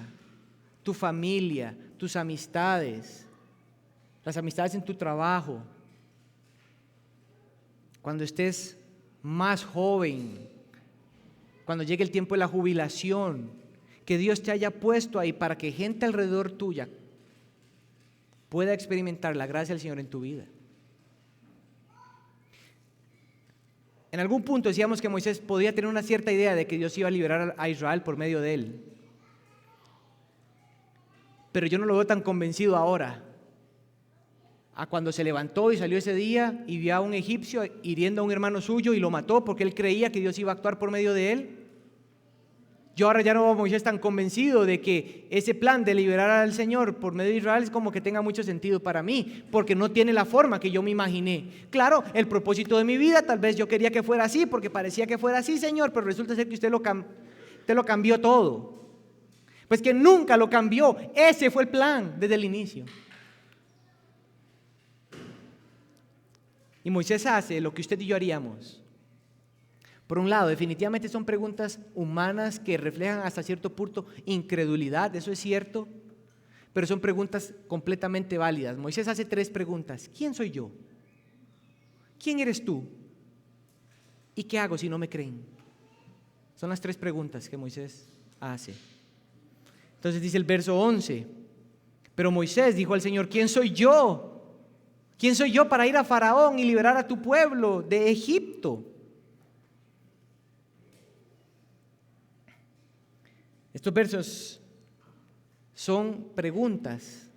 tu familia, tus amistades, las amistades en tu trabajo, cuando estés más joven, cuando llegue el tiempo de la jubilación, que Dios te haya puesto ahí para que gente alrededor tuya pueda experimentar la gracia del Señor en tu vida? En algún punto decíamos que Moisés podía tener una cierta idea de que Dios iba a liberar a Israel por medio de él, pero yo no lo veo tan convencido ahora, a cuando se levantó y salió ese día y vio a un egipcio hiriendo a un hermano suyo y lo mató porque él creía que Dios iba a actuar por medio de él. Yo ahora ya no veo a Moisés tan convencido de que ese plan de liberar al Señor por medio de Israel es como que tenga mucho sentido para mí, porque no tiene la forma que yo me imaginé. Claro, el propósito de mi vida, tal vez yo quería que fuera así, porque parecía que fuera así, Señor, pero resulta ser que usted lo cambió todo. Pues que nunca lo cambió, ese fue el plan desde el inicio. Y Moisés hace lo que usted y yo haríamos. Por un lado, definitivamente son preguntas humanas que reflejan hasta cierto punto incredulidad, eso es cierto, pero son preguntas completamente válidas. Moisés hace 3 preguntas. ¿Quién soy yo? ¿Quién eres tú? ¿Y qué hago si no me creen? Son las 3 preguntas que Moisés hace. Entonces dice el verso 11, pero Moisés dijo al Señor, ¿quién soy yo? ¿Quién soy yo para ir a Faraón y liberar a tu pueblo de Egipto? Estos versos son preguntas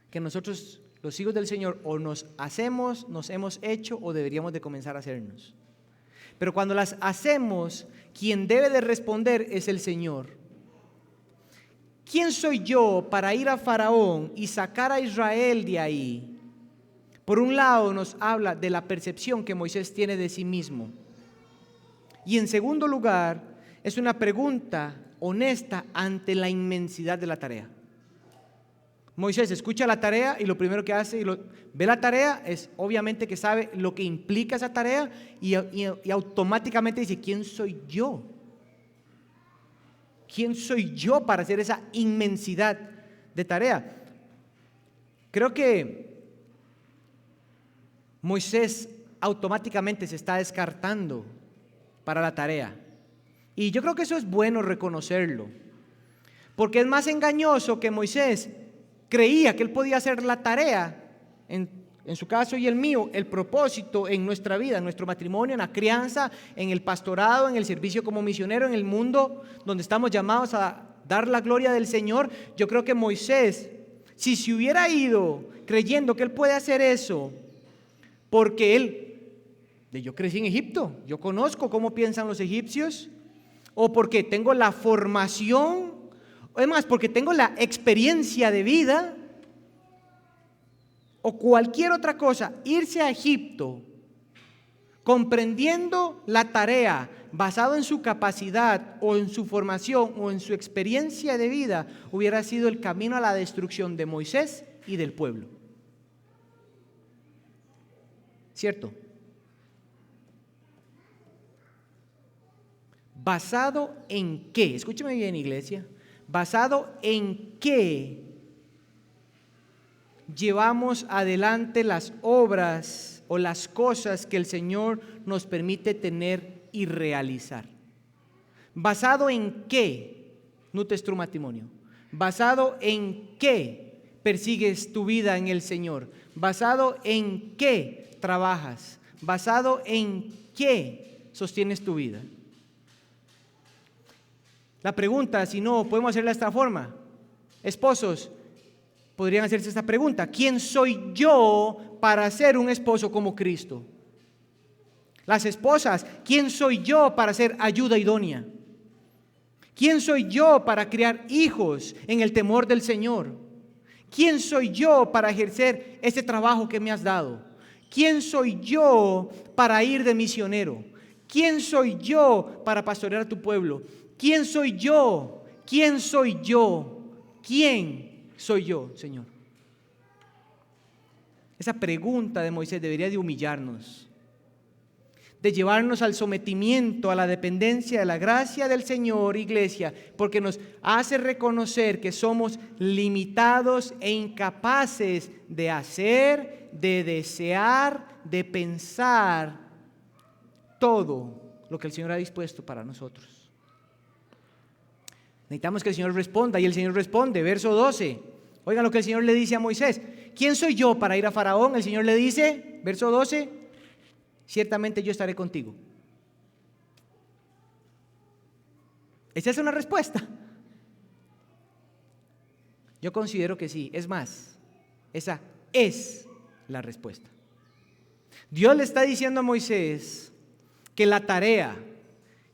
que nosotros, los hijos del Señor, o nos hacemos, nos hemos hecho o deberíamos de comenzar a hacernos. Pero cuando las hacemos, quien debe de responder es el Señor. ¿Quién soy yo para ir a Faraón y sacar a Israel de ahí? Por un lado nos habla de la percepción que Moisés tiene de sí mismo. Y en segundo lugar, es una pregunta honesta ante la inmensidad de la tarea. Moisés escucha la tarea y lo primero que hace, ve la tarea, es obviamente que sabe lo que implica esa tarea y automáticamente dice, ¿quién soy yo? ¿Quién soy yo para hacer esa inmensidad de tarea? Creo que Moisés automáticamente se está descartando para la tarea. Y yo creo que eso es bueno reconocerlo, porque es más engañoso que Moisés creía que él podía hacer la tarea, en su caso y el mío, el propósito en nuestra vida, en nuestro matrimonio, en la crianza, en el pastorado, en el servicio como misionero, en el mundo donde estamos llamados a dar la gloria del Señor. Yo creo que Moisés, si se hubiera ido creyendo que él puede hacer eso, porque yo crecí en Egipto, yo conozco cómo piensan los egipcios, o porque tengo la formación, o además porque tengo la experiencia de vida, o cualquier otra cosa, irse a Egipto comprendiendo la tarea basado en su capacidad o en su formación o en su experiencia de vida, hubiera sido el camino a la destrucción de Moisés y del pueblo. ¿Cierto? ¿Basado en qué? Escúcheme bien, iglesia. ¿Basado en qué llevamos adelante las obras o las cosas que el Señor nos permite tener y realizar? ¿Basado en qué nutres tu matrimonio? ¿Basado en qué persigues tu vida en el Señor? ¿Basado en qué trabajas? ¿Basado en qué sostienes tu vida? La pregunta, si no, podemos hacerla de esta forma. Esposos, podrían hacerse esta pregunta: ¿quién soy yo para ser un esposo como Cristo? Las esposas: ¿quién soy yo para ser ayuda idónea? ¿Quién soy yo para criar hijos en el temor del Señor? ¿Quién soy yo para ejercer ese trabajo que me has dado? ¿Quién soy yo para ir de misionero? ¿Quién soy yo para pastorear a tu pueblo? ¿Quién soy yo? ¿Quién soy yo? ¿Quién soy yo, Señor? Esa pregunta de Moisés debería de humillarnos, de llevarnos al sometimiento, a la dependencia de la gracia del Señor, iglesia, porque nos hace reconocer que somos limitados e incapaces de hacer, de desear, de pensar todo lo que el Señor ha dispuesto para nosotros. Necesitamos que el Señor responda, y el Señor responde, verso 12. Oigan lo que el Señor le dice a Moisés: ¿quién soy yo para ir a Faraón? El Señor le dice, verso 12: ciertamente yo estaré contigo. ¿Esa es una respuesta? Yo considero que sí. Es más, esa es la respuesta. Dios le está diciendo a Moisés que la tarea,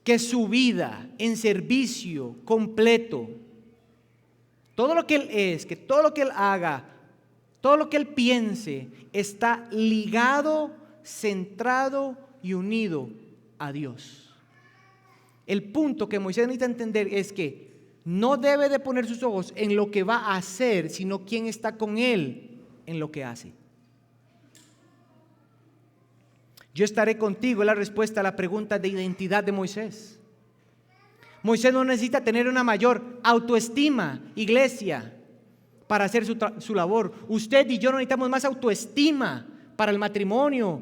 que su vida en servicio completo, todo lo que él es, que todo lo que él haga, todo lo que él piense, está ligado, centrado y unido a Dios. El punto que Moisés necesita entender es que no debe de poner sus ojos en lo que va a hacer, sino quién está con él en lo que hace. Yo estaré contigo es la respuesta a la pregunta de identidad de Moisés. Moisés no necesita tener una mayor autoestima, iglesia, para hacer su labor. Usted y yo no necesitamos más autoestima para el matrimonio,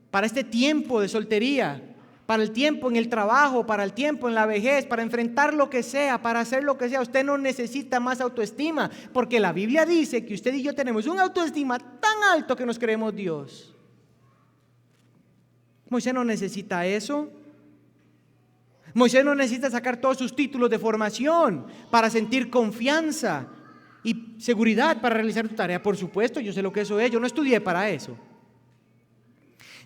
para este tiempo de soltería, para el tiempo en el trabajo, para el tiempo en la vejez, para enfrentar lo que sea, para hacer lo que sea. Usted no necesita más autoestima, porque la Biblia dice que usted y yo tenemos una autoestima tan alto que nos creemos Dios. Moisés no necesita eso. Moisés no necesita sacar todos sus títulos de formación para sentir confianza y seguridad para realizar tu tarea. Por supuesto, yo sé lo que eso es. Yo no estudié para eso.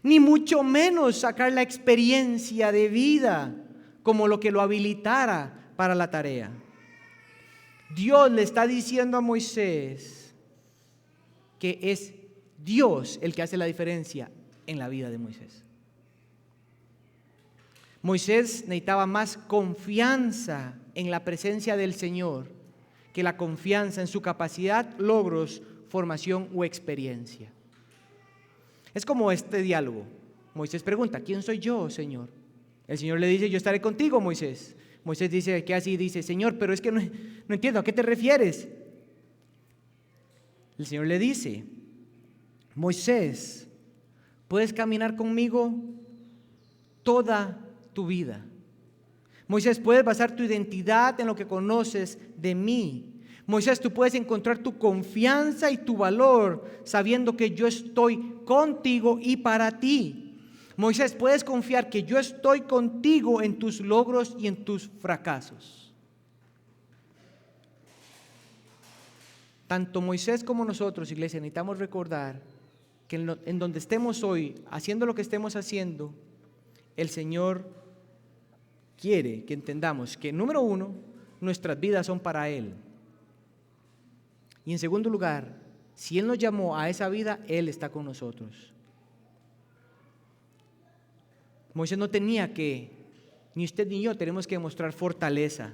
Ni mucho menos sacar la experiencia de vida como lo que lo habilitara para la tarea. Dios le está diciendo a Moisés que es Dios el que hace la diferencia en la vida de Moisés. Moisés necesitaba más confianza en la presencia del Señor que la confianza en su capacidad, logros, formación o experiencia. Es como este diálogo. Moisés pregunta: ¿quién soy yo, Señor? El Señor le dice: yo estaré contigo, Moisés. Moisés dice: ¿qué así? Dice: Señor, pero es que no entiendo, ¿a qué te refieres? El Señor le dice: Moisés, puedes caminar conmigo toda tu vida. Moisés, puedes basar tu identidad en lo que conoces de mí. Moisés, tú puedes encontrar tu confianza y tu valor sabiendo que yo estoy contigo y para ti. Moisés, puedes confiar que yo estoy contigo en tus logros y en tus fracasos. Tanto Moisés como nosotros, iglesia, necesitamos recordar que en donde estemos hoy, haciendo lo que estemos haciendo, el Señor quiere que entendamos que, número uno, nuestras vidas son para Él. Y en segundo lugar, si Él nos llamó a esa vida, Él está con nosotros. Moisés no tenía que, ni usted ni yo tenemos que mostrar fortaleza.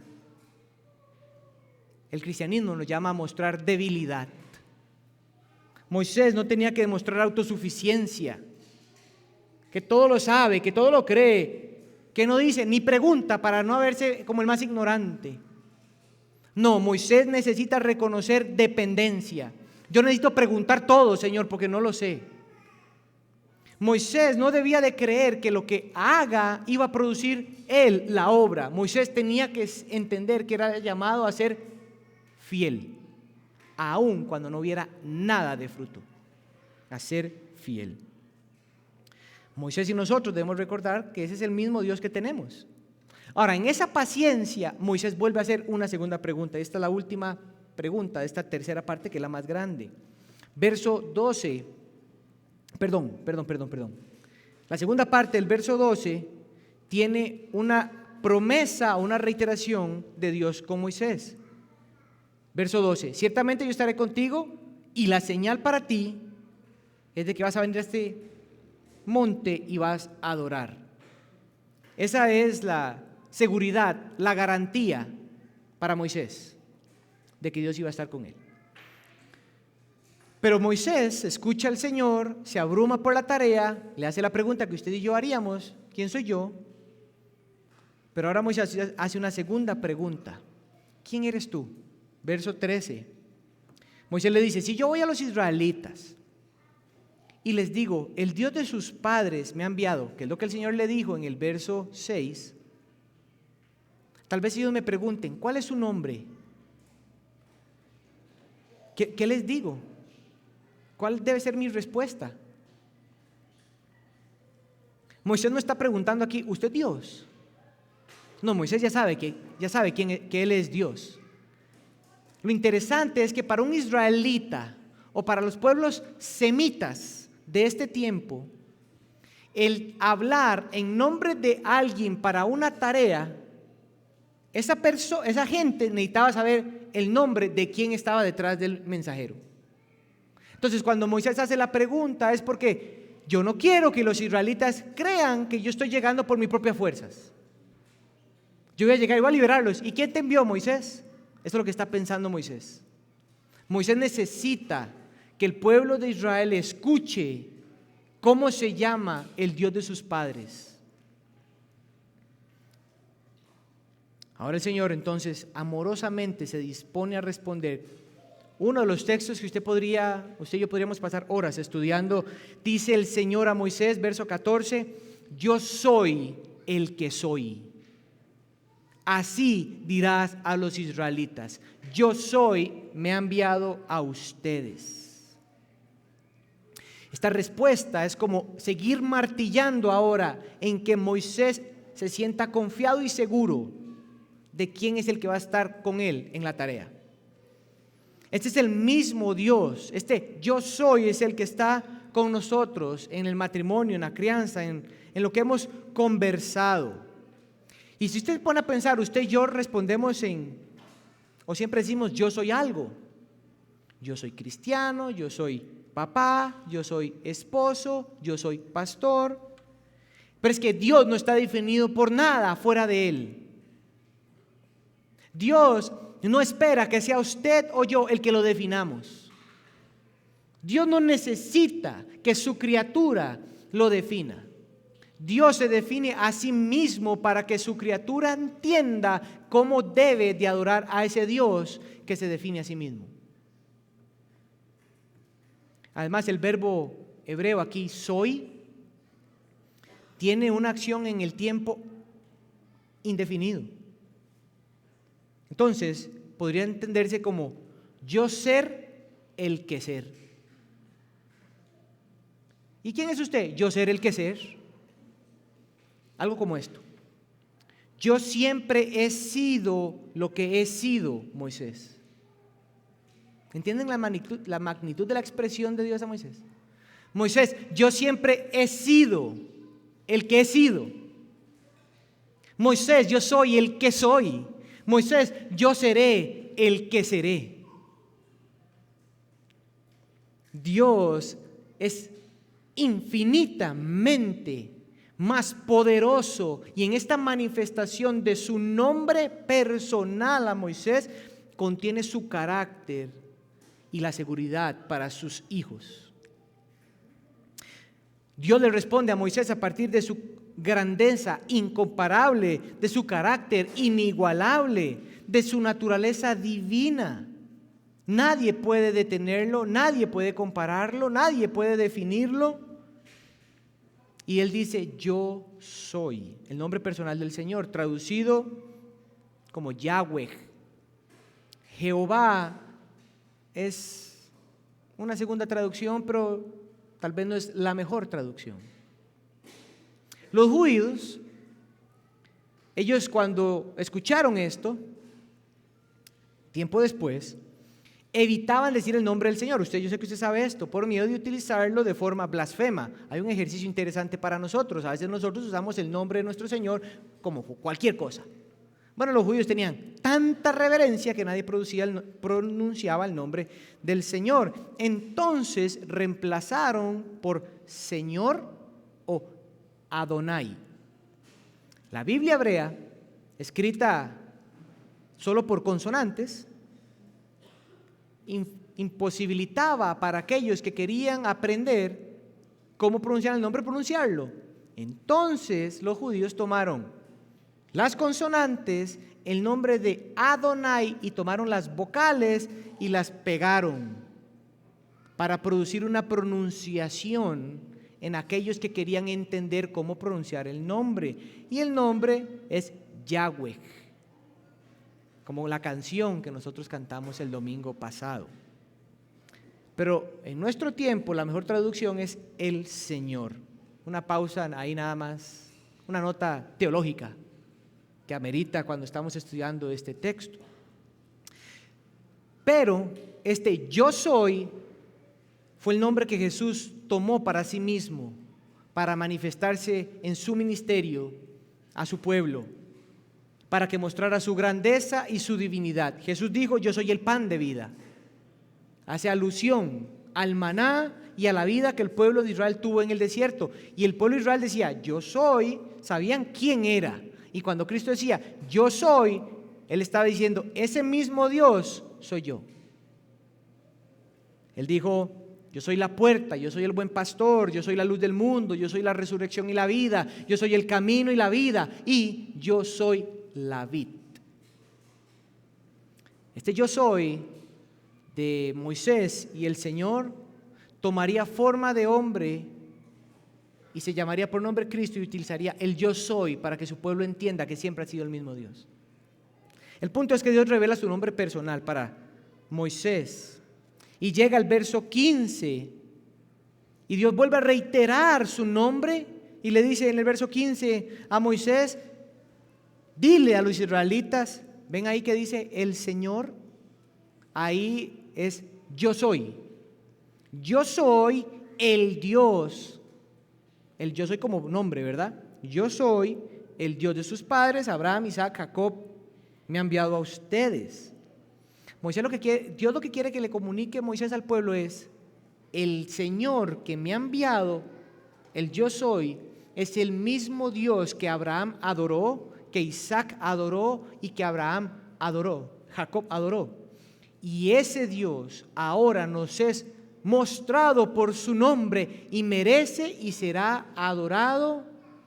El cristianismo nos llama a mostrar debilidad. Moisés no tenía que demostrar autosuficiencia, que todo lo sabe, que todo lo cree, que no dice ni pregunta para no verse como el más ignorante. No, Moisés necesita reconocer dependencia. Yo necesito preguntar todo, Señor, porque no lo sé. Moisés no debía de creer que lo que haga iba a producir él la obra. Moisés tenía que entender que era llamado a ser fiel, aun cuando no hubiera nada de fruto, a ser fiel. Moisés y nosotros debemos recordar que ese es el mismo Dios que tenemos. Ahora, en esa paciencia, Moisés vuelve a hacer una segunda pregunta. Esta es la última pregunta, de esta tercera parte que es la más grande. Verso 12, perdón. La segunda parte del verso 12 tiene una promesa, una reiteración de Dios con Moisés. Verso 12, ciertamente yo estaré contigo y la señal para ti es de que vas a venir a este monte y vas a adorar. Esa es la seguridad, la garantía para Moisés de que Dios iba a estar con él. Pero Moisés escucha al Señor, se abruma por la tarea, le hace la pregunta que usted y yo haríamos: ¿quién soy yo? Pero ahora Moisés hace una segunda pregunta: ¿quién eres tú? Verso 13. Moisés le dice: si yo voy a los israelitas y les digo, el Dios de sus padres me ha enviado, que es lo que el Señor le dijo en el verso 6, tal vez ellos me pregunten, ¿cuál es su nombre? ¿Qué les digo? ¿Cuál debe ser mi respuesta? Moisés no está preguntando aquí, ¿usted es Dios? No, Moisés ya sabe que Él es Dios. Lo interesante es que para un israelita o para los pueblos semitas de este tiempo, el hablar en nombre de alguien para una tarea, esa gente necesitaba saber el nombre de quién estaba detrás del mensajero. Entonces, cuando Moisés hace la pregunta es porque yo no quiero que los israelitas crean que yo estoy llegando por mis propias fuerzas. Yo voy a llegar y voy a liberarlos. ¿Y quién te envió, Moisés? Eso es lo que está pensando Moisés. Moisés necesita que el pueblo de Israel escuche cómo se llama el Dios de sus padres. Ahora el Señor entonces amorosamente se dispone a responder. Uno de los textos que usted y yo podríamos pasar horas estudiando, dice el Señor a Moisés, verso 14, yo soy el que soy. Así dirás a los israelitas, yo soy, me ha enviado a ustedes. Esta respuesta es como seguir martillando ahora en que Moisés se sienta confiado y seguro de quién es el que va a estar con él en la tarea. Este es el mismo Dios, este yo soy es el que está con nosotros en el matrimonio, en la crianza, en lo que hemos conversado. Y si usted pone a pensar, usted y yo respondemos o siempre decimos yo soy algo. Yo soy cristiano, yo soy papá, yo soy esposo, yo soy pastor. Pero es que Dios no está definido por nada fuera de Él. Dios no espera que sea usted o yo el que lo definamos. Dios no necesita que su criatura lo defina. Dios se define a sí mismo para que su criatura entienda cómo debe de adorar a ese Dios que se define a sí mismo. Además, el verbo hebreo aquí, soy, tiene una acción en el tiempo indefinido. Entonces, podría entenderse como yo ser el que ser. ¿Y quién es usted? Yo ser el que ser. Algo como esto. Yo siempre he sido lo que he sido, Moisés. ¿Entienden la magnitud de la expresión de Dios a Moisés? Moisés, yo siempre he sido el que he sido. Moisés, yo soy el que soy. Moisés, yo seré el que seré. Dios es infinitamente más poderoso y en esta manifestación de su nombre personal a Moisés contiene su carácter y la seguridad para sus hijos. Dios le responde a Moisés a partir de su grandeza incomparable, de su carácter inigualable, de su naturaleza divina. Nadie puede detenerlo, nadie puede compararlo, nadie puede definirlo. Y él dice, yo soy, el nombre personal del Señor, traducido como Yahweh. Jehová es una segunda traducción, pero tal vez no es la mejor traducción. Los judíos, ellos cuando escucharon esto, tiempo después, evitaban decir el nombre del Señor. Yo sé que usted sabe esto, por miedo de utilizarlo de forma blasfema. Hay un ejercicio interesante para nosotros. A veces nosotros usamos el nombre de nuestro Señor como cualquier cosa. Bueno, los judíos tenían tanta reverencia que nadie pronunciaba el nombre del Señor. Entonces reemplazaron por Señor o Adonai. La Biblia hebrea, escrita solo por consonantes, imposibilitaba para aquellos que querían aprender cómo pronunciar el nombre, pronunciarlo. Entonces los judíos tomaron las consonantes, el nombre de Adonai, y tomaron las vocales y las pegaron para producir una pronunciación en aquellos que querían entender cómo pronunciar el nombre. Y el nombre es Yahweh, como la canción que nosotros cantamos el domingo pasado. Pero en nuestro tiempo la mejor traducción es el Señor. Una pausa ahí nada más, una nota teológica que amerita cuando estamos estudiando este texto. Pero este yo soy fue el nombre que Jesús tomó para sí mismo, para manifestarse en su ministerio a su pueblo, para que mostrara su grandeza y su divinidad. Jesús dijo: yo soy el pan de vida. Hace alusión al maná y a la vida que el pueblo de Israel tuvo en el desierto. Y el pueblo de Israel decía: yo soy, sabían quién era. Y cuando Cristo decía: yo soy, Él estaba diciendo: ese mismo Dios soy yo. Él dijo: yo soy la puerta, yo soy el buen pastor, yo soy la luz del mundo, yo soy la resurrección y la vida, yo soy el camino y la vida, y yo soy la vid. Este yo soy de Moisés y el Señor tomaría forma de hombre y se llamaría por nombre Cristo y utilizaría el yo soy para que su pueblo entienda que siempre ha sido el mismo Dios. El punto es que Dios revela su nombre personal para Moisés y llega al verso 15 y Dios vuelve a reiterar su nombre y le dice en el verso 15 a Moisés: dile a los israelitas, ven ahí que dice el Señor, ahí es yo soy el Dios. El yo soy como nombre, ¿verdad? Yo soy el Dios de sus padres, Abraham, Isaac, Jacob, me ha enviado a ustedes. Dios lo que quiere que le comunique Moisés al pueblo es: el Señor que me ha enviado, el yo soy, es el mismo Dios que Abraham adoró, que Isaac adoró y que Abraham adoró, Jacob adoró. Y ese Dios ahora nos es mostrado por su nombre y merece y será adorado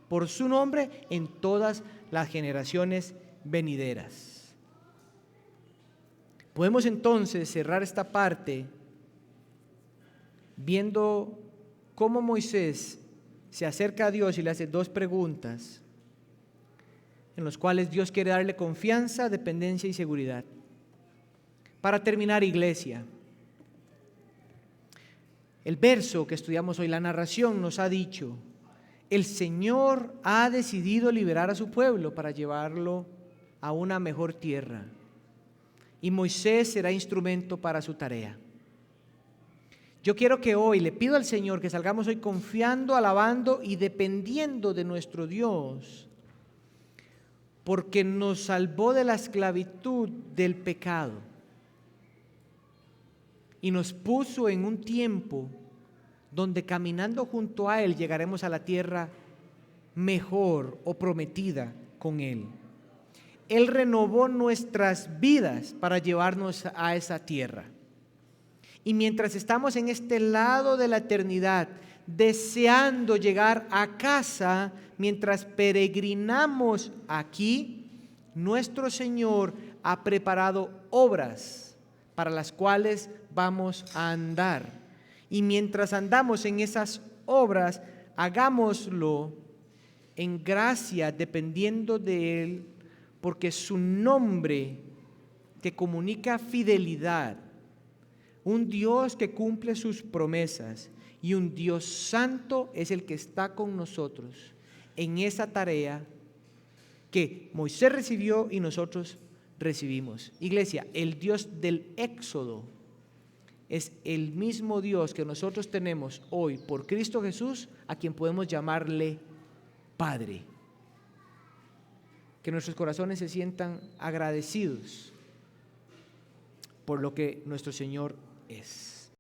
por su nombre en todas las generaciones venideras. Podemos entonces cerrar esta parte viendo cómo Moisés se acerca a Dios y le hace dos preguntas en las cuales Dios quiere darle confianza, dependencia y seguridad. Para terminar, iglesia, el verso que estudiamos hoy, la narración, nos ha dicho: el Señor ha decidido liberar a su pueblo para llevarlo a una mejor tierra, y Moisés será instrumento para su tarea. Yo quiero que hoy, le pido al Señor que salgamos hoy confiando, alabando y dependiendo de nuestro Dios, porque nos salvó de la esclavitud del pecado y nos puso en un tiempo donde caminando junto a Él llegaremos a la tierra mejor o prometida con Él. Él renovó nuestras vidas para llevarnos a esa tierra. Y mientras estamos en este lado de la eternidad, deseando llegar a casa, mientras peregrinamos aquí, nuestro Señor ha preparado obras para las cuales vamos a andar. Y mientras andamos en esas obras, hagámoslo en gracia, dependiendo de Él, porque su nombre que comunica fidelidad, un Dios que cumple sus promesas y un Dios santo es el que está con nosotros en esa tarea que Moisés recibió y nosotros recibimos. Iglesia, el Dios del Éxodo es el mismo Dios que nosotros tenemos hoy por Cristo Jesús, a quien podemos llamarle Padre. Que nuestros corazones se sientan agradecidos por lo que nuestro Señor es.